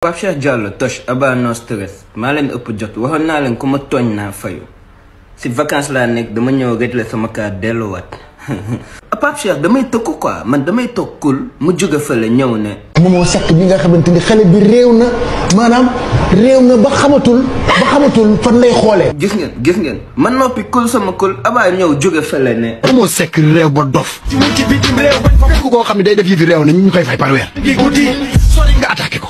Pape Cheikh Diallo Toch Aba no stress maa leen ëpp jot waxoon naa leen ku ma tooñ naa fayu si vacances laa nekk dama ñëw régler sama cas delluwaat Pape Cheikh damay tëkku quoi man damay toog kul mu jóge fële ñëw ne Momo Seck bi nga xamante ni xale bi réew na maanaam réew na ba xamatul fan lay xoolee. gis ngeen man noppi kul sama kul Aba ñëw jóge fële ne Momo Seck réew ba dof ci bitim réew bañ fa fekk koo xam ne day def yi fi réew na ñu koy fay par weer sori nga attaqué ko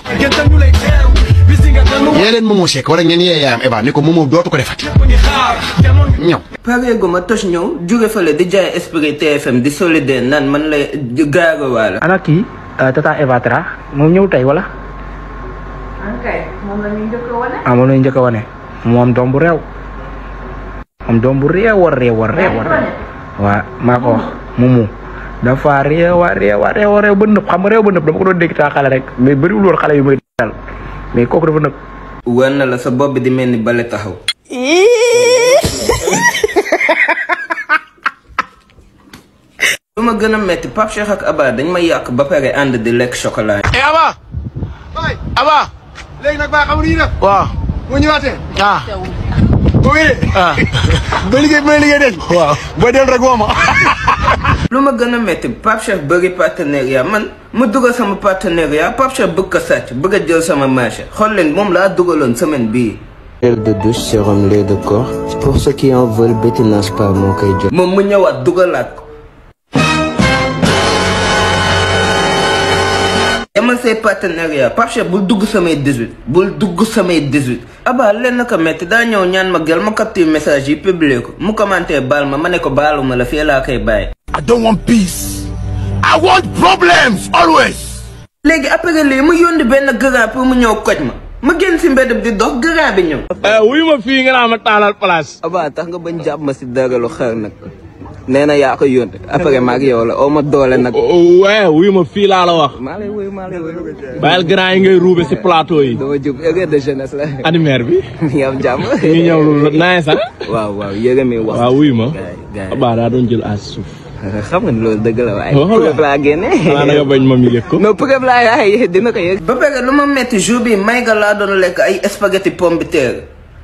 yee leen Momo Seck wala ngeen yee yaayam Eba ni ko Momo dootu ko defati ñëw pareegu ma Toch ñëw jóge fële di jaay esprit TFM di solidaire naan man lay gaaro waala ana kii tata Eva Tra moom ñëw tey wala moom la ñuy njëkk a wane. moom la ñuy njëkk a wane moom doom bu réew war waa maa ko wax Momo dafa réew ba nëb xam nga réew ba nëb dama ko doon dégg taa xale rek mais bëriwul woon xale yu may dal mais kooku dafa nëb war na la sa bopp bi di mel ni bale taxaw lu ma gën a metti Pape Cheikh ak Aba dañ ma yàq ba pare ànd di lekk chocolat Aba léegi nag baa xam ni def waaw mu ñëwaatee boo wéree ba liggéey den waaw ba del rek wooma lu ma gën a metti Pape Cheikh bëri partenariat man mu dugal sama partenariat Pape Cheikh bëgg ko sàcc bëgg a jël sama marché xool leen moom laa dugaloon semaine bii gel de douche sérum lait de corps pour ceux qui en veulent Bettina Spa moo koy jot moom mu ñëwaat dugalaat ko yamal say partenariat Pape Cheikh bul dugg samay 18 Aba leen ko metti daa ñëw ñaan ma gel ma capture message yi publier ko mu commenté baal ma ne ko baaluma la fii laa koy bàyyi I don't want peace I want problems always léegi après lii mu yónni benn grand pour mu ñëw koj ma génn si mbedd di dox grand bi ñëw wuyu ma fii nga naa ma taalal place Aba tax nga bañ jàpp ma si dara lu xew nag nee na yaa ko yónni après maag yow la oo ma doole nag waaye wuyu ma fii laa la wax maa lay wuyu bàyyil grand yi ngay ruube si plateau yi dama jub erreur de jeunesse la animaire bi mi am jàmm ñu ñëw lu naaj sax waaw yëre mi wax waaw wuyu ma Aba daa doon jël as suuf xam nga ni loolu dëgg la waaye preuve laa génne xanaa da nga bañ ma mi yëg ko non preuve laa yaay dina ko yëg ba pare lu ma metti jour bi may nga laa doon lekk ay spaghetti pomme de terre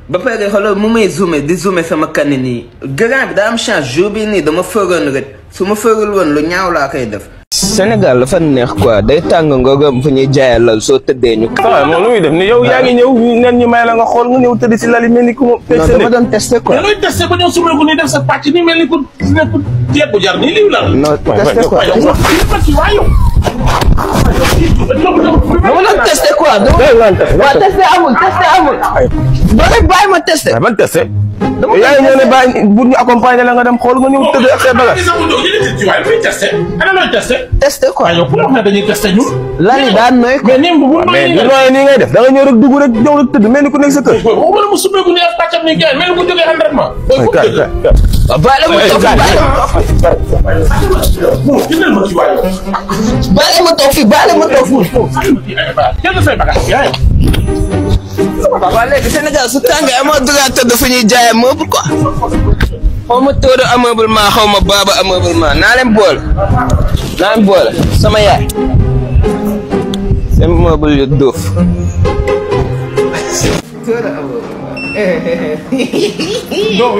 ba pare xoolal mu may zoomé sama kanni nii grand bi daa am chance jour bi nii dama fëroon rek su ma fërul woon lu ñaaw laa koy def Sénégal dafa neex quoi day tàng ngoogam fu ñuy jaayal lal soo tëddee ñu waaw moom lu muy def ni yow yaa ngi ñëw neen ñu may la nga xool nga ñëw tëdd si lali mel ni ku ma non dama doon testé quoi looy testé ba ñëw sumeeku ni def sa pàcc ni mel ni ku nekk jeeg bu jar nii liw la non testé quoi dama doon testé quoi waaw testé amul doo bàyyi ma testé ban testé yaa ngi ñëw ne bàyyi bu ñu accompagner la nga dem xool nga ñëw tëdd ak say bagage testé quoi yow pour wax ne dañuy testé ñu lali daan nooy quoi mais ni nooy nii ngay def da nga ñëw rek dugg rek ñëw rek tëdd mel ni ku nekk sa kër wala mu sumeeku ni ak pàccam ni gars mel ni ku jógee entraînement baale ma toog fii waaw léegi Sénégal su tàngee amoo droit tëdd fu ñuy jaayee meuble quoi xaw ma tóodo ameublement xaw ma baaba ameublement naa leen boole sama yaay seen meuble yu dóof tóodo non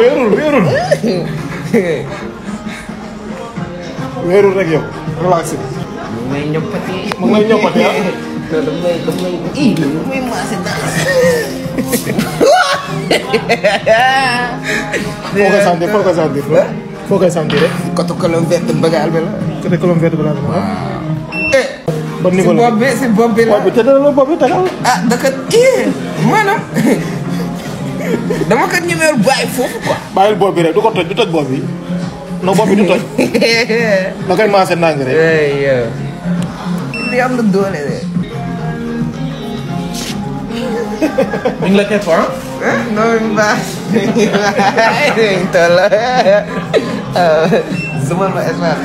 wéerul rek yow relaxé mu may ñoppati muy maase dara foo koy sentir rek côté colonne verte bagal bi la côté colonne vertébrale ban niveau la si bopp bi la bopp bi tegal ah daka maanaam dama kat ñemewul bàyyi foofu quoi bàyyil bopp bi rek du toj bopp bi non bopp bi du toj da koy maase nang rek li am na doole de mi ngi la kepp non baax toll sumal ma espace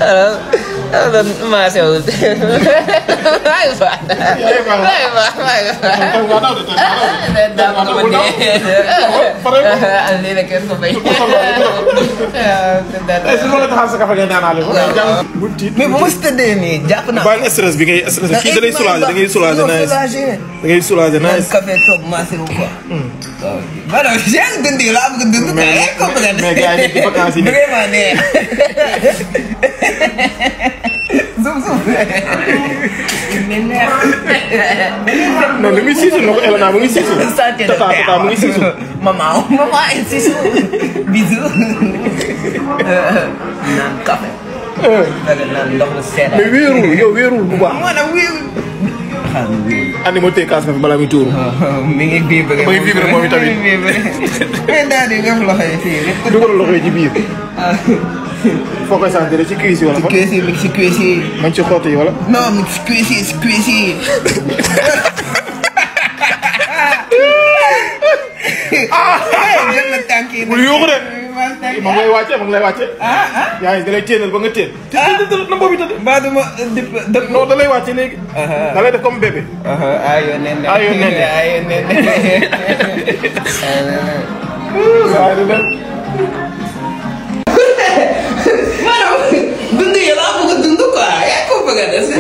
alors Mas eu. Vai, vai. Ali na kër ko bay. est-ce que wala taxal sa kafe ngay naanaale ko. Mais bu ma si tëddee nii jàpp naa. bàyyi stress bi ngay stress kii da lay soulager da ngay soulager nice. da ngay soulager nice. café toog maase wu quoi. voilà j'ai dund laa bëgg dund. mais gars yi nekk ci vacances yi. vraiment nee. zoom zoom. non li muy siisu na ko Elena mu ngi siisu. tata mu ngi siisu. maman est siisu. bisous. naan café. naan ndox mu sedd. mais wéerul yow wéerul bu baax. maanaam wéerul. andi ma tey kaas nga fi balaa muy tuuru. mi ngi vibré ma ngi vibré moom itamit. mais daal di def loxo yi fii. dugal loxo yi ci biir. foo koy sentir ci cuisse yi wala. ci cuisse yi mi ngi ci cuisse yi. ma ngi ci xott yi wala. non mi ngi ci cuisse yi ci cuisse yi. jël na tànk yi. bul yóoxu de. ma ngi lay wàcce ma ngi lay wàcce. yaa ngi da lay téenal ba nga téen. na boobu tëdd. mbaa du ma dëpp. non da lay wàcce léegi. da lay def comme bébé. ayoo nene. ayoo nene. ayoo nene. waaye du dem. maanaam dund yi laa bëgg a dund quoi yaa ko bëgg a dese.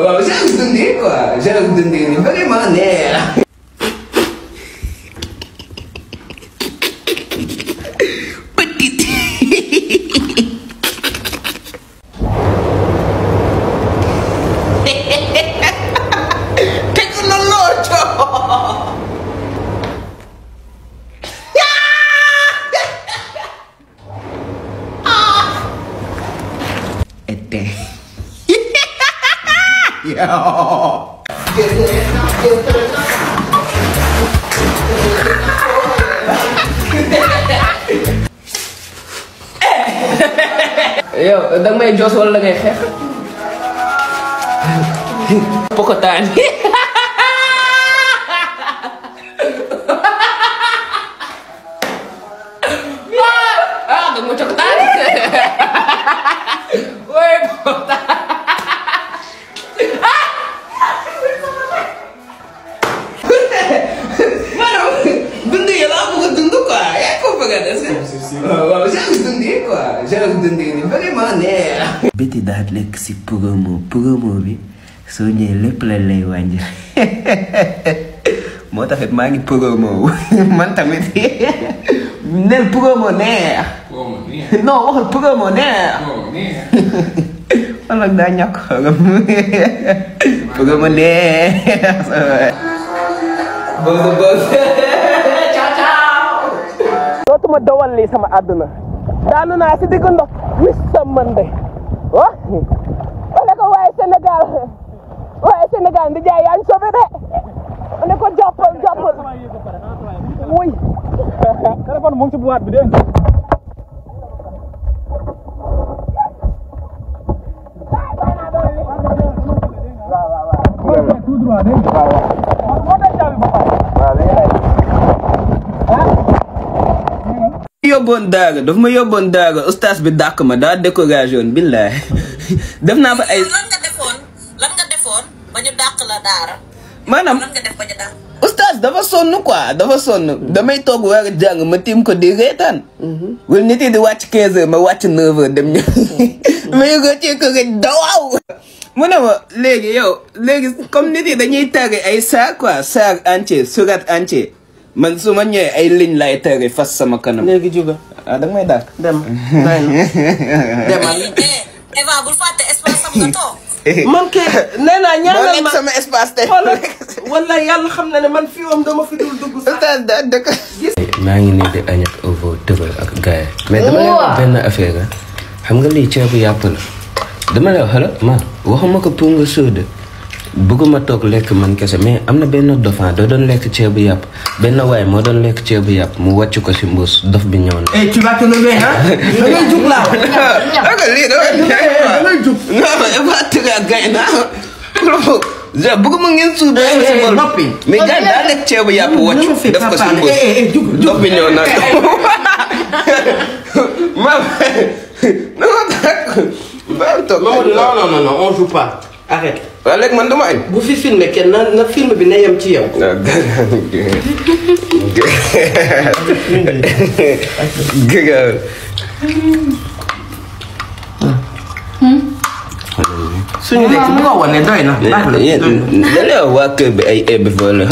waaw j'aime dund yi quoi j'aime dund yi vraiment neex. yow da nga may joos wala da ngay xeex. pokotaan. ah da nga ma cokotaan. oui pokotaan. maanaam dund yi laa bëgg a dund quoi yaa ko bëgg a dese. waaw j'aime dund yi quoi j'aime dund yi vraiment neex. Betty daal lekk si promo bi soo ñëwee lépp lañ lay wàññi moo taxit maa ngi promo man tamit nel promo neex. non waxal promo neex. wala daa ñàkk xorom promo neex. ciao ciao. dootuma dawal lii sama àdduna daanu naa si digg ndox wis sa mën de oh wala ko waaye Sénégal ndi jaay yaa ñu sobe de ne ko jàppal wuy téléphone mu ngi ci boîte bi de yóbboon daaga daf ma yóbboon daaga ustaas bi dàq ma daa découragé woon billaay def naa fa ay lan nga defoon ba ñu dàq la daara maanaam lan nga def ba ñu dàq ustaas dafa sonn quoi dafa sonn damay toog war a jàng ma tiim ko di reetaan wala nit yi di wàcc 15 heures ma wàcc 9 heures dem ñëw ma yëgoo ci ko rek dawaaw mu ne ma léegi comme nit yi dañuy tari ay saar quoi saar entier surat entier man su ma ñëwee ay ligne lay tari fas sama kanam. léegi juga ah da nga may dàq. dem demal. Eva bul fàtte espace am nga toog. man kay nee naa ñaanal ma sama espace tey. wala yàlla xam na ne man fii moom dama fi dul dugg sax. maa ngi nii di añ ak ovo tëbal ak gaay mais dama lay wax benn affaire xam nga lii ceebu yàpp la dama lay wax man waxuma ko pour nga sóode bëgguma toog lekk man kese mais am na benn dofan doo doon lekk ceebu yàpp benn waay moo doon lekk ceebu yàpp mu wàcc ko si mbuus dof bi ñëw na. tu vas te lever hein. da ngay jug laa wax. lii da ngay jug. non Eva tëgg ak gay naa. bëgguma ngeen suuf da si bool. noppi mais gars daa lekk ceebu yàpp wàcc def ko si mbuus dof bi ñëw na. baal toog. Mamadou non on joue pas arrête. waaw léegi man dama añ. bu fi filmé kenn na film bi na yem ci yow. suñu lekk bu ko wane doy na. yéen waa kër bi ay ebbi fa la